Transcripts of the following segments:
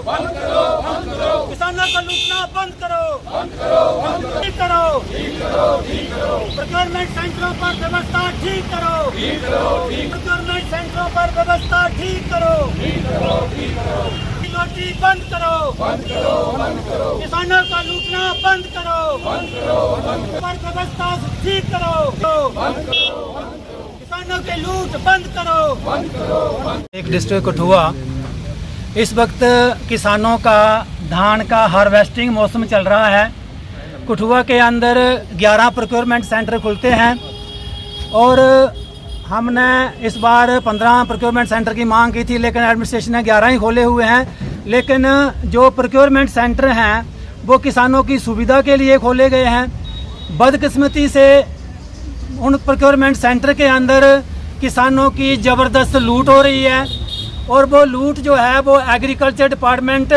बंद करो, बंद करो। किसानों को लूटना बंद करो, बंद करो, बंद करो। ठीक करो, ठीक करो, ठीक करो। प्रोक्योरमेंट सेंटरों पर व्यवस्था ठीक करो, ठीक करो, ठीक। प्रोक्योरमेंट सेंटरों पर व्यवस्था ठीक करो, ठीक करो, ठीक करो। रोटी बंद करो, बंद करो, बंद करो। किसानों का लूटना बंद करो, बंद करो, बंद करो। पर व्यवस्था ठीक करो, बंद करो, बंद करो। किसानों के लूट बंद करो, बंद करो, बंद। एक डिस्ट्रिक्ट कठुआ इस वक्त किसानों का धान का हार्वेस्टिंग मौसम चल रहा है। कठुआ के अंदर 11 प्रोक्योरमेंट सेंटर खुलते हैं और हमने इस बार 15 प्रोक्योरमेंट सेंटर की मांग की थी, लेकिन एडमिनिस्ट्रेशन ने 11 ही खोले हुए हैं। लेकिन जो प्रोक्योरमेंट सेंटर हैं वो किसानों की सुविधा के लिए खोले गए हैं। बदकिस्मती से उन प्रोक्योरमेंट सेंटर के अंदर किसानों की ज़बरदस्त लूट हो रही है और वो लूट जो है वो एग्रीकल्चर डिपार्टमेंट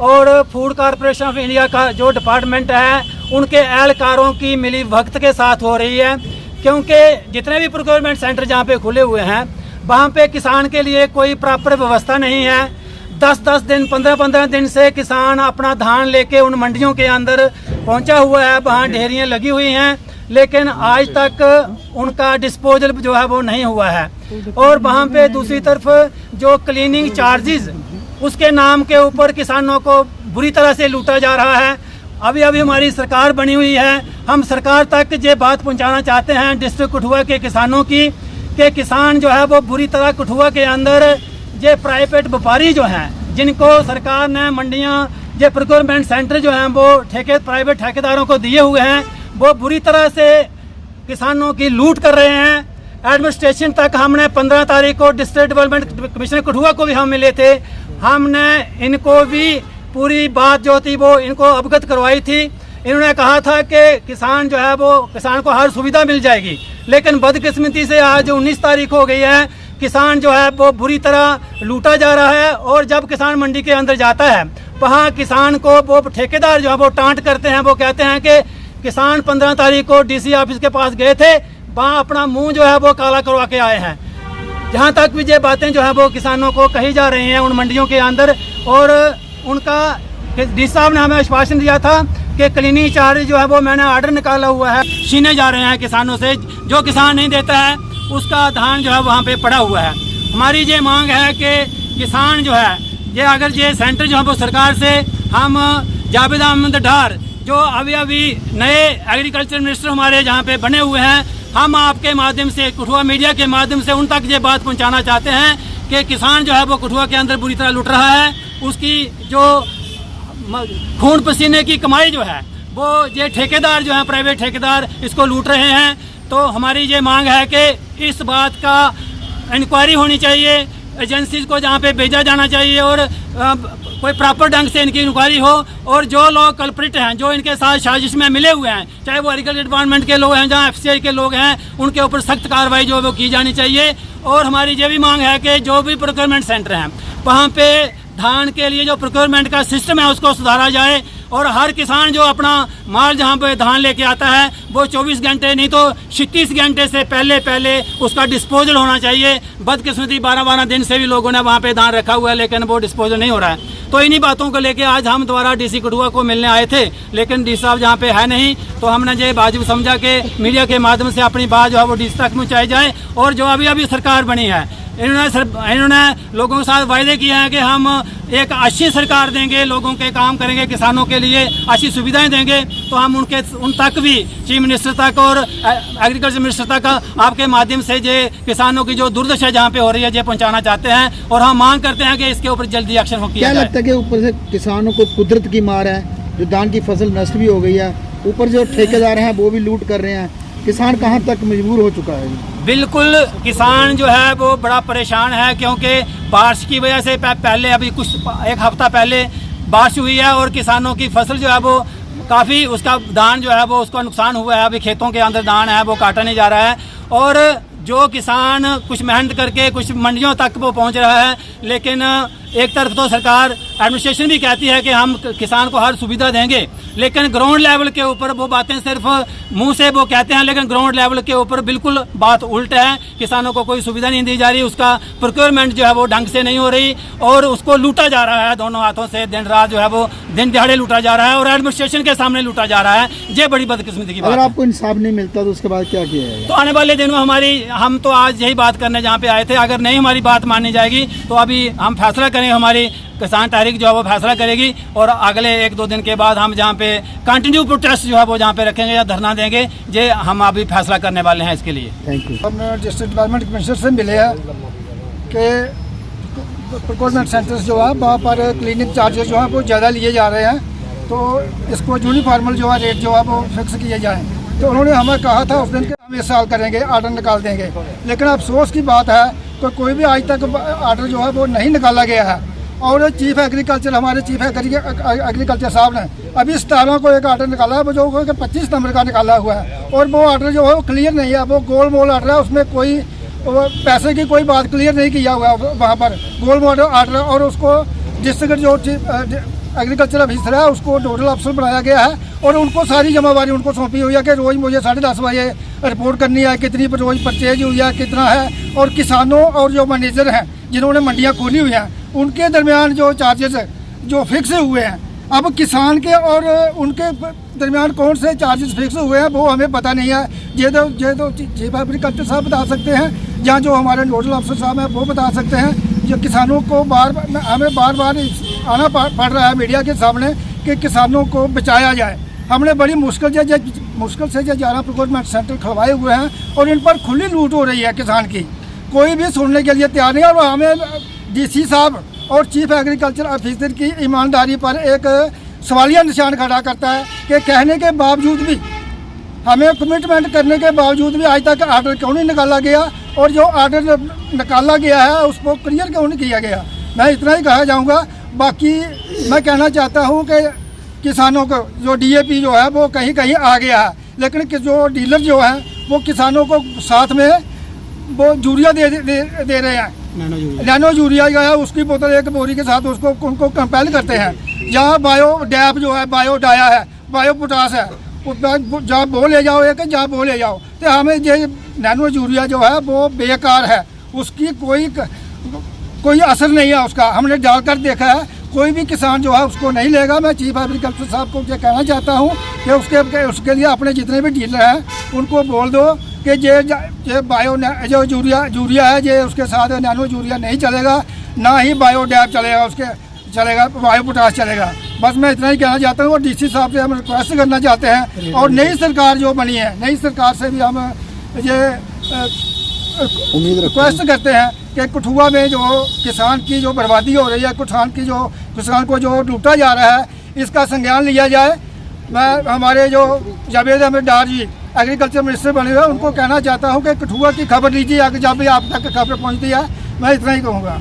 और फूड कॉरपोरेशन ऑफ इंडिया का जो डिपार्टमेंट है उनके एहलकारों की मिली भगत के साथ हो रही है। क्योंकि जितने भी प्रोक्योरमेंट सेंटर जहाँ पे खुले हुए हैं वहाँ पे किसान के लिए कोई प्रॉपर व्यवस्था नहीं है। 10-10 दिन 15-15 दिन से किसान अपना धान लेके उन मंडियों के अंदर पहुँचा हुआ है, वहाँ ढेरियाँ लगी हुई हैं, लेकिन आज तक उनका डिस्पोजल जो है वो नहीं हुआ है। और वहाँ पे दूसरी तरफ जो क्लीनिंग चार्जेस उसके नाम के ऊपर किसानों को बुरी तरह से लूटा जा रहा है। अभी हमारी सरकार बनी हुई है, हम सरकार तक ये बात पहुंचाना चाहते हैं डिस्ट्रिक्ट कठुआ के किसानों की कि किसान जो है वो बुरी तरह कठुआ के अंदर ये प्राइवेट व्यापारी जो हैं जिनको सरकार ने मंडियां ये प्रोक्योरमेंट सेंटर जो हैं वो प्राइवेट ठेकेदारों को दिए हुए हैं, वो बुरी तरह से किसानों की लूट कर रहे हैं। एडमिनिस्ट्रेशन तक हमने 15 तारीख को डिस्ट्रिक्ट डेवलपमेंट कमिश्नर कठुआ को भी हम मिले थे, हमने इनको भी पूरी बात जो थी वो इनको अवगत करवाई थी। इन्होंने कहा था कि किसान जो है वो किसान को हर सुविधा मिल जाएगी, लेकिन बदकिस्मती से आज 19 तारीख हो गई है, किसान जो है वो बुरी तरह लूटा जा रहा है। और जब किसान मंडी के अंदर जाता है वहाँ किसान को वो ठेकेदार जो है वो टांट करते हैं, वो कहते हैं कि किसान 15 तारीख को डीसी ऑफिस के पास गए थे, वहाँ अपना मुँह जो है वो काला करवा के आए हैं। जहाँ तक भी ये बातें जो है वो किसानों को कही जा रही हैं उन मंडियों के अंदर। और उनका डी साहब ने हमें आश्वासन दिया था कि क्लीनिंग चार्ज जो है वो मैंने ऑर्डर निकाला हुआ है, छीने जा रहे हैं किसानों से। जो किसान नहीं देता है उसका धान जो है वहाँ पे पड़ा हुआ है। हमारी ये मांग है कि किसान जो है ये अगर ये सेंटर जो है वो सरकार से हम जावेद अहमद डार जो अभी नए एग्रीकल्चर मिनिस्टर हमारे जहाँ पे बने हुए हैं, हम आपके माध्यम से कठुआ मीडिया के माध्यम से उन तक ये बात पहुँचाना चाहते हैं कि किसान जो है वो कठुआ के अंदर बुरी तरह लुट रहा है। उसकी जो खून पसीने की कमाई जो है वो ये ठेकेदार जो है प्राइवेट ठेकेदार इसको लूट रहे हैं। तो हमारी ये मांग है कि इस बात का इंक्वायरी होनी चाहिए, एजेंसीज को जहाँ पे भेजा जाना चाहिए और कोई प्रॉपर ढंग से इनकी इंक्वायरी हो। और जो लोग कल्प्रिट हैं जो इनके साथ साजिश में मिले हुए हैं, चाहे वो एग्रीकल्चर डिपार्टमेंट के लोग हैं, जहाँ FCI के लोग हैं, उनके ऊपर सख्त कार्रवाई जो है वो की जानी चाहिए। और हमारी ये भी मांग है कि जो भी प्रोक्योरमेंट सेंटर हैं वहाँ पे धान के लिए जो प्रोक्योरमेंट का सिस्टम है उसको सुधारा जाए और हर किसान जो अपना माल जहाँ पे धान लेके आता है वो 24 घंटे नहीं तो 36 घंटे से पहले उसका डिस्पोजल होना चाहिए। बदकिस्मती 12-12 दिन से भी लोगों ने वहाँ पे धान रखा हुआ है, लेकिन वो डिस्पोजल नहीं हो रहा है। तो इन्हीं बातों को लेके आज हम दोबारा DC कठुआ को मिलने आए थे, लेकिन डी साहब जहाँ पे है नहीं, तो हमने ये वाजिब समझा कि मीडिया के माध्यम से अपनी बात जो है वो DC तक पहुँचाई जाए। और जो अभी सरकार बनी है इन्होंने लोगों के साथ वायदे किए हैं कि हम एक अच्छी सरकार देंगे, लोगों के काम करेंगे, किसानों के लिए अच्छी सुविधाएं देंगे। तो हम उन तक भी चीफ मिनिस्टर तक और एग्रीकल्चर मिनिस्टर तक आपके माध्यम से ये किसानों की जो दुर्दशा जहाँ पे हो रही है ये पहुँचाना चाहते हैं और हम मांग करते हैं कि इसके ऊपर जल्दी एक्शन हो। क्या लगता है कि ऊपर से किसानों को कुदरत की मार है, जो धान की फसल नष्ट भी हो गई है, ऊपर जो ठेकेदार हैं वो भी लूट कर रहे हैं, किसान कहाँ तक मजबूर हो चुका है? बिल्कुल किसान जो है वो बड़ा परेशान है, क्योंकि बारिश की वजह से पहले अभी एक हफ्ता पहले बारिश हुई है और किसानों की फसल जो है वो काफ़ी उसका धान जो है वो उसका नुकसान हुआ है। अभी खेतों के अंदर धान है वो काटा नहीं जा रहा है और जो किसान कुछ मेहनत करके कुछ मंडियों तक वो पहुंच रहा है, लेकिन एक तरफ तो सरकार एडमिनिस्ट्रेशन भी कहती है कि हम किसान को हर सुविधा देंगे, लेकिन ग्राउंड लेवल के ऊपर वो बातें सिर्फ मुंह से वो कहते हैं, लेकिन ग्राउंड लेवल के ऊपर बिल्कुल बात उल्ट है। किसानों को कोई सुविधा नहीं दी जा रही, उसका प्रोक्योरमेंट जो है वो ढंग से नहीं हो रही और उसको लूटा जा रहा है दोनों हाथों से। दिन रात जो है वो दिन दिहाड़े लूटा जा रहा है और एडमिनिस्ट्रेशन के सामने लूटा जा रहा है। ये बड़ी बदकिस्मती की बात अगर है। आपको इंसाफ नहीं मिलता तो उसके बाद क्या किया जाएगा? तो आने वाले दिनों हम तो आज यही बात करने जहाँ पे आए थे, अगर नहीं हमारी बात मानी जाएगी तो अभी हम फैसला करेंगे, हमारी किसान तहरीक जो है वो फैसला करेगी और अगले 1-2 दिन के बाद हम जहाँ पे कंटिन्यू प्रोटेस्ट जो है वो जहाँ पे रखेंगे या धरना देंगे, ये हम अभी फैसला करने वाले हैं इसके लिए। Thank you. हमने डिस्ट्रिक्ट डेवलपमेंट कमिश्नर से मिले हैं कि प्रोक्योरमेंट सेंटर्स जो है वहाँ पर क्लिनिक चार्जेस जो है वो ज़्यादा लिए जा रहे हैं, तो इसको यूनिफॉर्मल जो है रेट जो है वो फिक्स किए जाएँ। तो उन्होंने हमें कहा था उस दिन कि हम इस साल करेंगे, आर्डर निकाल देंगे, लेकिन अफसोस की बात है कि कोई भी आज तक आर्डर जो है वो नहीं निकाला गया है। और चीफ एग्रीकल्चर हमारे चीफ एग्रीकल्चर साहब ने अभी 17 को एक आर्डर निकाला है, वो जो 25 नंबर का निकाला हुआ है और वो आर्डर जो है वो क्लियर नहीं है, वो गोल मोल आर्डर है, उसमें कोई पैसे की कोई बात क्लियर नहीं किया हुआ है वहाँ पर गोल मोल आर्डर। और उसको डिस्ट्रिक्ट जो एग्रीकल्चर ऑफिसर है उसको नोडल अफसर बनाया गया है और उनको सारी जिम्मेवारी उनको सौंपी हुई है कि रोज़ मुझे 10:30 बजे रिपोर्ट करनी है, कितनी रोज़ परचेज हुई है, कितना है। और किसानों और जो मैनेजर हैं जिन्होंने मंडियाँ खोली हुई हैं उनके दरमियान जो चार्जेस जो फिक्स हुए हैं, अब किसान के और उनके दरमियान कौन से चार्जेस फिक्स हुए हैं वो हमें पता नहीं है। ये तो चीफ एग्रीकल्चर साहब बता सकते हैं या जो हमारे नोडल अफसर साहब हैं वो बता सकते हैं। जो किसानों को हमें बार बार आना पड़ रहा है मीडिया के सामने कि किसानों को बचाया जाए। हमने बड़ी मुश्किल से 11 प्रोक्योरमेंट सेंटर खुलवाए हुए हैं और इन पर खुली लूट हो रही है किसान की, कोई भी सुनने के लिए तैयार नहीं है। और हमें डीसी साहब और चीफ एग्रीकल्चर ऑफिसर की ईमानदारी पर एक सवालिया निशान खड़ा करता है कि कहने के बावजूद भी, हमें कमिटमेंट करने के बावजूद भी आज तक आर्डर क्यों नहीं निकाला गया और जो आर्डर निकाला गया है उसको क्लियर क्यों नहीं किया गया। मैं इतना ही कहा जाऊँगा। बाकी मैं कहना चाहता हूँ कि किसानों को जो डीएपी जो है वो कहीं कहीं आ गया है, लेकिन जो डीलर जो है वो किसानों को साथ में वो यूरिया दे रहे हैं, नैनो यूरिया जो है उसकी बोतल एक बोरी के साथ उसको उनको कंपेल करते हैं। जहाँ बायो डैप जो है, बायो डाया है, बायो पोटास है, जहाँ वो ले जाओ एक, जहाँ वो ले जाओ। तो हमें ये नैनो यूरिया जो है वो बेकार है, उसकी कोई असर नहीं है उसका। हमने डालकर देखा है, कोई भी किसान जो है उसको नहीं लेगा। मैं चीफ एग्रीकल्चर साहब को ये कहना चाहता हूँ कि उसके लिए अपने जितने भी डीलर हैं उनको बोल दो कि ये बायो जो यूरिया है ये उसके साथ नैनो यूरिया नहीं चलेगा, ना ही बायो डैप चलेगा, बायो पोटास चलेगा। बस मैं इतना ही कहना चाहता हूँ और डीसी साहब से हम रिक्वेस्ट करना चाहते हैं और नई सरकार जो बनी है, नई सरकार से भी हम ये रिक्वेस्ट करते हैं कि कठुआ में जो किसान की जो बर्बादी हो रही है, किसान को जो लूटा जा रहा है, इसका संज्ञान लिया जाए। मैं हमारे जो जावेद अहमद डार जी एग्रीकल्चर मिनिस्टर बने हुए उनको कहना चाहता हूँ कि कठुआ की खबर लीजिए, जब भी आप तक खबर पहुँचती है। मैं इतना ही कहूँगा।